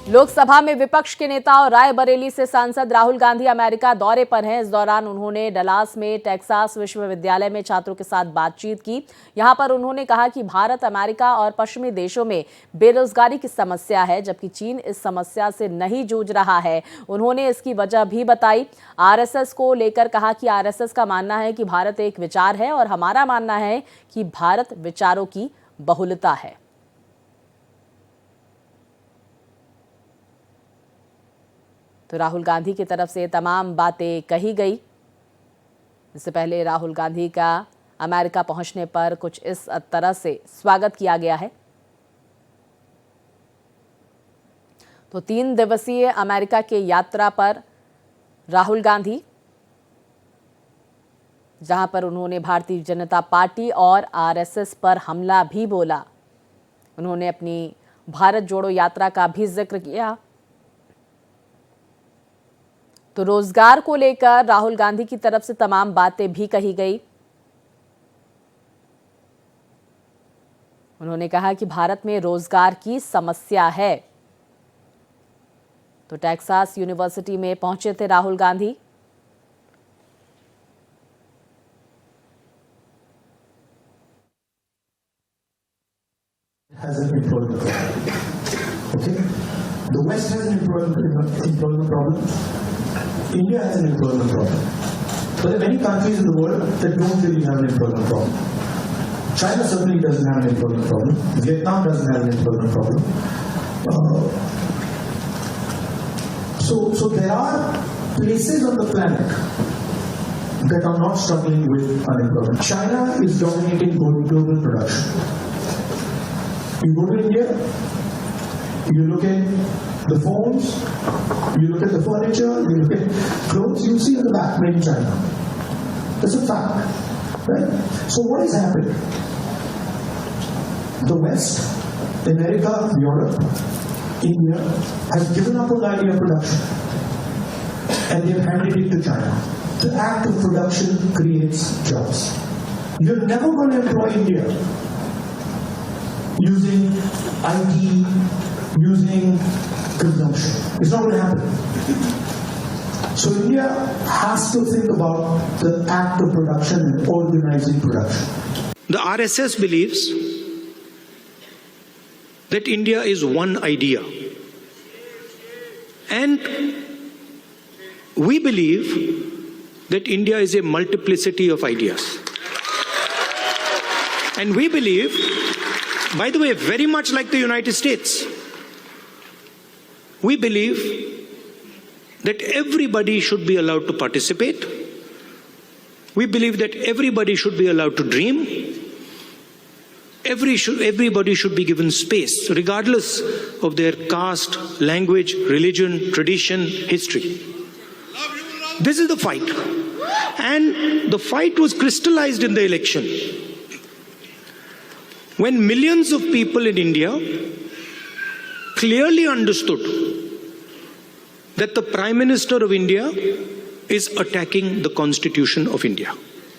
लोकसभा में विपक्ष के नेता और रायबरेली से सांसद राहुल गांधी अमेरिका दौरे पर हैं। इस दौरान उन्होंने डलास में टेक्सास विश्वविद्यालय में छात्रों के साथ बातचीत की। यहां पर उन्होंने कहा कि भारत, अमेरिका और पश्चिमी देशों में बेरोजगारी की समस्या है, जबकि चीन इस समस्या से नहीं जूझ रहा है। उन्होंने इसकी वजह भी बताई। आरएसएस को लेकर कहा कि आरएसएस का मानना है कि भारत एक विचार है और हमारा मानना है कि भारत विचारों की बहुलता है। तो राहुल गांधी की तरफ से तमाम बातें कही गई। इससे पहले राहुल गांधी का अमेरिका पहुंचने पर कुछ इस तरह से स्वागत किया गया है। तो 3 दिवसीय अमेरिका के यात्रा पर राहुल गांधी, जहां पर उन्होंने भारतीय जनता पार्टी और आरएसएस पर हमला भी बोला। उन्होंने अपनी भारत जोड़ो यात्रा का भी जिक्र किया। तो रोजगार को लेकर राहुल गांधी की तरफ से तमाम बातें भी कही गई। उन्होंने कहा कि भारत में रोजगार की समस्या है। तो टेक्सास यूनिवर्सिटी में पहुंचे थे Rahul Gandhi. The West has an employment problem. India has an employment problem. But there are many countries in the world that don't really have an employment problem. China certainly doesn't have an employment problem. Vietnam doesn't have an employment problem. So there are places on the planet that are not struggling with unemployment. China is dominating global production. You go to India, you look at the phones, you look at the furniture, you look at clothes, you see on the back made in China. That's a fact, right? So what is happening? The West, America, Europe, India has given up on the idea of production and they've handed it to China. The act of production creates jobs. You're never going to employ India using IT, using consumption. It's not going to happen. So India has to think about the act of production and organizing production. The RSS believes that India is one idea. And we believe that India is a multiplicity of ideas. And we believe, by the way, very much like the United States, we believe that everybody should be allowed to participate. We believe that everybody should be allowed to dream. Everybody should be given space, regardless of their caste, language, religion, tradition, history. This is the fight. And the fight was crystallized in the election, when millions of people in India clearly understood that the Prime Minister of India is attacking the Constitution of India.